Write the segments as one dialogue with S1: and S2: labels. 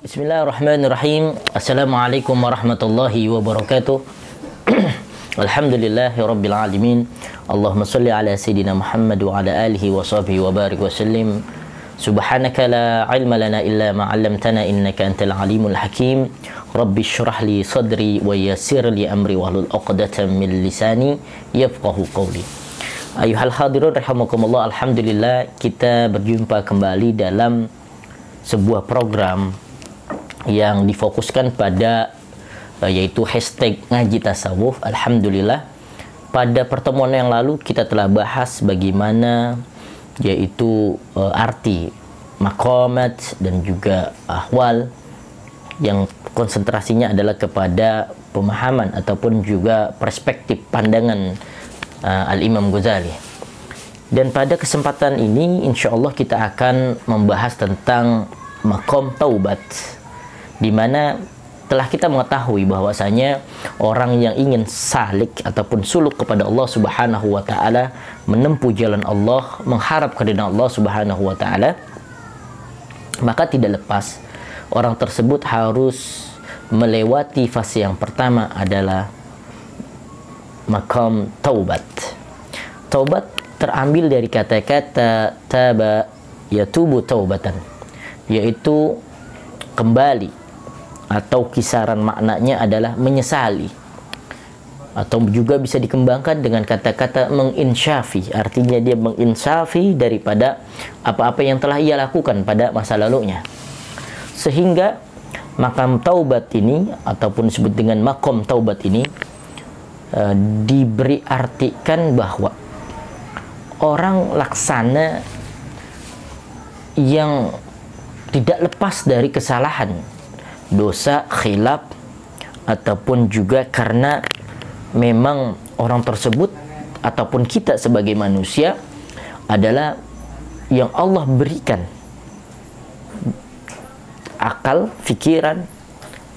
S1: Bismillahirrahmanirrahim. Assalamualaikum warahmatullahi wabarakatuh. Alhamdulillahirabbil alamin. Allahumma shalli ala sayidina Muhammad wa ala alihi wa sahbihi wa barik wa sallim. Subhanaka la ilma lana illa ma 'allamtana innaka antal alimul hakim. Rabbi shrah li sadri wa yassir li amri wahlul 'uqdatam min lisani yafqahu qawli. Ayuhal hadirun rahimakumullah, alhamdulillah kita berjumpa kembali dalam sebuah program yang difokuskan pada yaitu hashtag ngaji tasawuf. Alhamdulillah pada pertemuan yang lalu kita telah bahas bagaimana yaitu arti maqamat dan juga ahwal yang konsentrasinya adalah kepada pemahaman ataupun juga perspektif pandangan Al-Imam Ghazali. Dan pada kesempatan ini insyaallah kita akan membahas tentang maqam taubat, di mana telah kita mengetahui bahwasanya orang yang ingin salik ataupun suluk kepada Allah Subhanahu wa taala, menempuh jalan Allah, mengharap keridhaan Allah Subhanahu wa taala, maka tidak lepas orang tersebut harus melewati fase yang pertama adalah maqam taubat. Taubat terambil dari kata-kata taba yatubu taubatan, yaitu kembali, atau kisaran maknanya adalah menyesali, atau juga bisa dikembangkan dengan kata-kata menginsyafi, artinya dia menginsyafi daripada apa-apa yang telah ia lakukan pada masa lalunya. Sehingga maqam taubat ini ataupun disebut dengan maqam taubat ini diberi artikan bahwa orang laksana yang tidak lepas dari kesalahan, dosa, khilaf, ataupun juga karena memang orang tersebut ataupun kita sebagai manusia adalah yang Allah berikan akal, pikiran,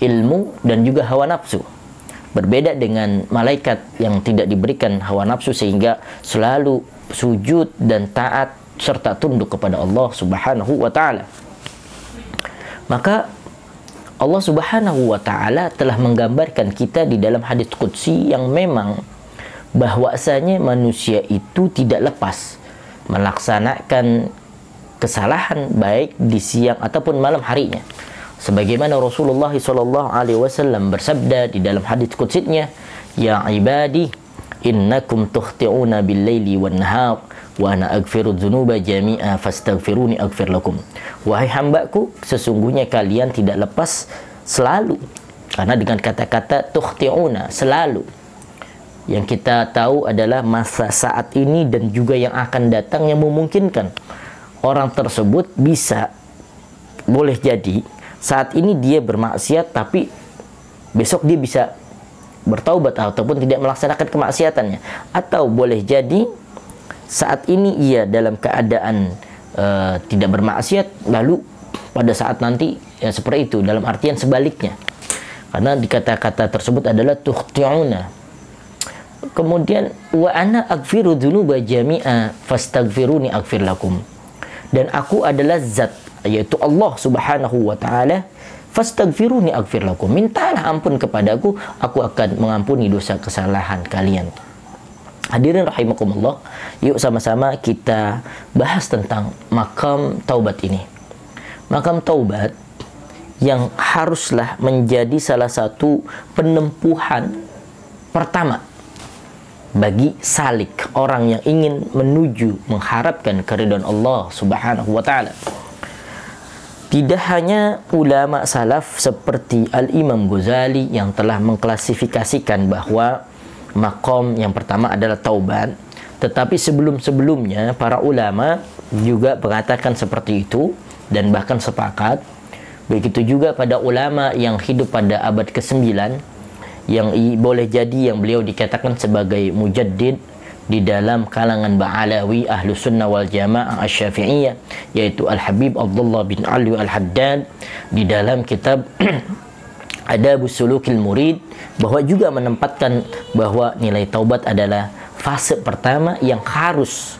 S1: ilmu, dan juga hawa nafsu. Berbeda dengan malaikat yang tidak diberikan hawa nafsu sehingga selalu sujud dan taat serta tunduk kepada Allah Subhanahu wa taala. Maka Allah Subhanahu wa taala telah menggambarkan kita di dalam hadits qudsi yang memang bahwasanya manusia itu tidak lepas melaksanakan kesalahan baik di siang ataupun malam harinya. Sebagaimana Rasulullah SAW bersabda di dalam hadits qudsinya, ya ibadi innakum tukhti'una bil-laili wan-nahar wa ana aghfiru dzunuba jami'a fastaghfiruni aghfir lakum. Wahai hambaku, sesungguhnya kalian tidak lepas selalu, karena dengan kata-kata tukhti'una, selalu, yang kita tahu adalah masa saat ini dan juga yang akan datang yang memungkinkan orang tersebut bisa, boleh jadi saat ini dia bermaksiat tapi besok dia bisa bertaubat ataupun tidak melaksanakan kemaksiatannya, atau boleh jadi saat ini ia dalam keadaan tidak bermaksiat, lalu pada saat nanti ya seperti itu, dalam artian sebaliknya, karena di kata-kata tersebut adalah tukhti'una. Kemudian wa ana aghfiru dzunuba jami'a fastaghfiruni aghfir lakum, dan aku adalah zat, yaitu Allah Subhanahu wa taala, fastaghfiruni aghfir lakum, mintalah ampun kepadaku, aku akan mengampuni dosa kesalahan kalian. Hadirin rahimakumullah, yuk sama-sama kita bahas tentang maqam taubat ini. Maqam taubat yang haruslah menjadi salah satu penempuhan pertama bagi salik, orang yang ingin menuju mengharapkan keridhaan Allah Subhanahu wa taala. Tidak hanya ulama salaf seperti Al-Imam Ghazali yang telah mengklasifikasikan bahwa maqam yang pertama adalah taubat, tetapi sebelum-sebelumnya para ulama juga mengatakan seperti itu dan bahkan sepakat. Begitu juga pada ulama yang hidup pada abad ke-9, yang boleh jadi yang beliau dikatakan sebagai mujaddid di dalam kalangan Ba'alawi Ahlus Sunnah wal Jamaah Asy-Syafi'iyah, yaitu Al-Habib Abdullah bin Ali Al-Haddad, di dalam kitab Adabus Sulukil Murid, bahwa juga menempatkan bahwa nilai taubat adalah fase pertama yang harus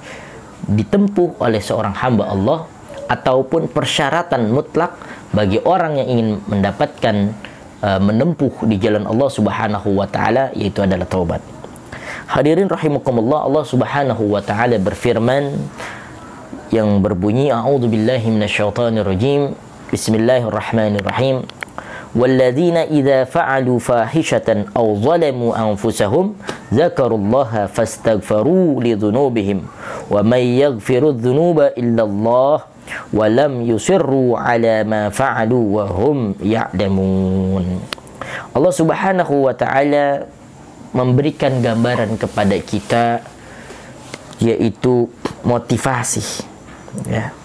S1: ditempuh oleh seorang hamba Allah, ataupun persyaratan mutlak bagi orang yang ingin mendapatkan menempuh di jalan Allah Subhanahu wa taala, yaitu adalah taubat. Hadirin rahimakumullah, Allah Subhanahu wa taala berfirman yang berbunyi, a'udzubillahi minasyaitonirrajim, bismillahirrahmanirrahim, walladzina idza fa'alu fahishatan aw zalamu anfusahum dzakarullaha fastaghfaru lidzunubihim wa may yaghfiru dzunuba illallah wa lam yusirru ala ma fa'alu wa hum ya'lamun. Allah Subhanahu wa taala memberikan gambaran kepada kita, yaitu motivasi, ya.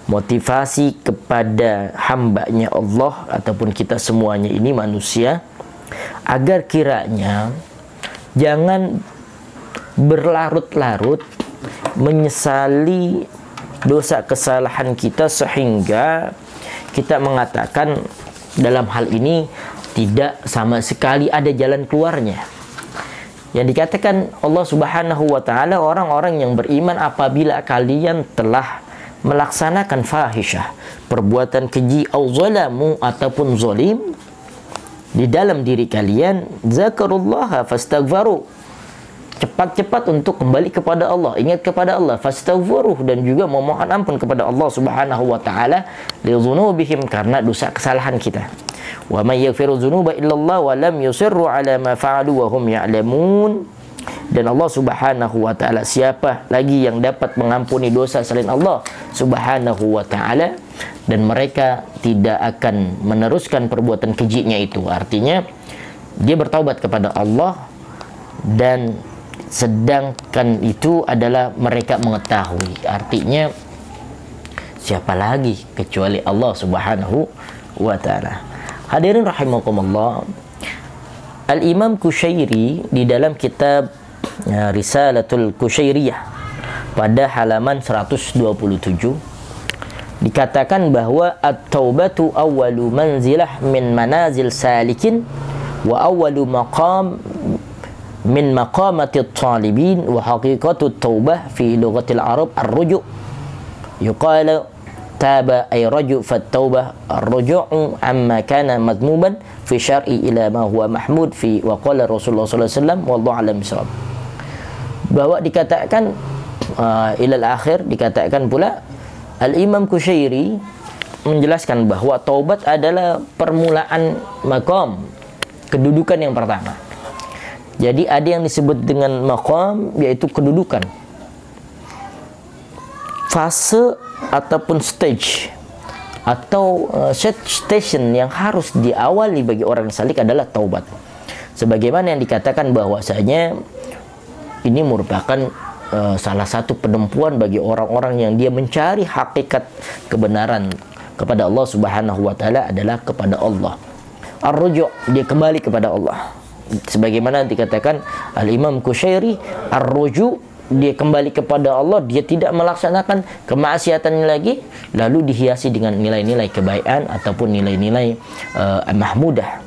S1: Motivasi kepada hambanya Allah ataupun kita semuanya ini manusia, agar kiranya jangan berlarut-larut menyesali dosa kesalahan kita sehingga kita mengatakan dalam hal ini tidak sama sekali ada jalan keluarnya. Yang dikatakan Allah Subhanahu wa taala, orang-orang yang beriman apabila kalian telah melaksanakan fahisyah, perbuatan keji, au zalamu ataupun zalim di dalam diri kalian, zakarullaha fastaghfaru, cepat-cepat untuk kembali kepada Allah, ingat kepada Allah, fastaghfiruh, dan juga memohon ampun kepada Allah Subhanahu wa taala li dzunubihim, karena dosa kesalahan kita. Wa may yaghfiru dzunuba illallah wa lam yusirru ala ma fa'alu wa hum ya'lamun. Dan Allah Subhanahu wa taala, siapa lagi yang dapat mengampuni dosa selain Allah Subhanahu wa taala, dan mereka tidak akan meneruskan perbuatan kejinya itu. Artinya dia bertaubat kepada Allah, dan sedangkan itu adalah mereka mengetahui. Artinya siapa lagi kecuali Allah Subhanahu wa taala. Hadirin rahimakumullah, Al-Imam Qushairi di dalam kitab Risalatul Qushairiyah pada halaman 127 dikatakan bahwa at-taubatu awwalu manzilah min manazil salikin wa awwalu maqam min maqamati at-talibin wa haqiqatu at-taubah fi lughatil arab ar-ruju', yuqalu taba ay raju' fat-taubah ar-ruju'u amma kana madmuban fi syar'i ila ma huwa mahmud fi wa qala Rasulullah sallallahu alaihi wasallam wallahu a'lam bissawab. Bahwa dikatakan ilal akhir, dikatakan pula Al-Imam Qushairi menjelaskan bahwa taubat adalah permulaan maqam, kedudukan yang pertama. Jadi ada yang disebut dengan maqam, yaitu kedudukan, fase ataupun stage atau station yang harus diawali bagi orang salik adalah taubat. Sebagaimana yang dikatakan bahwasanya ini merupakan salah satu penempuan bagi orang-orang yang dia mencari hakikat kebenaran kepada Allah Subhanahu wa taala adalah kepada Allah. Ar-ruju', dia kembali kepada Allah. Sebagaimana dikatakan Al-Imam Qushairi, ar-ruju', dia kembali kepada Allah, dia tidak melaksanakan kemaksiatannya lagi, lalu dihiasi dengan nilai-nilai kebaikan ataupun nilai-nilai mahmudah.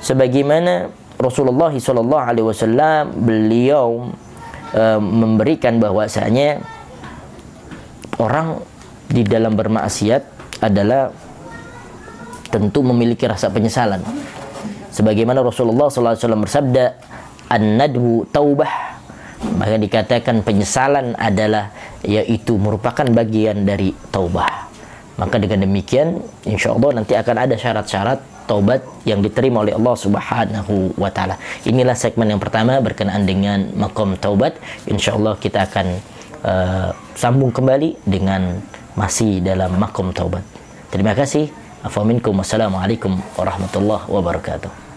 S1: Sebagaimana Rasulullah SAW, beliau memberikan bahwasanya orang di dalam bermaksiat adalah tentu memiliki rasa penyesalan. Sebagaimana Rasulullah SAW bersabda, an-nadbu taubah, maka dikatakan penyesalan adalah, yaitu merupakan bagian dari taubah. Maka dengan demikian insya Allah nanti akan ada syarat-syarat taubat yang diterima oleh Allah Subhanahu wa taala. Inilah segmen yang pertama berkenaan dengan maqam taubat. Insyaallah kita akan sambung kembali dengan masih dalam maqam taubat. Terima kasih. Afa minkum, wassalamualaikum warahmatullahi wabarakatuh.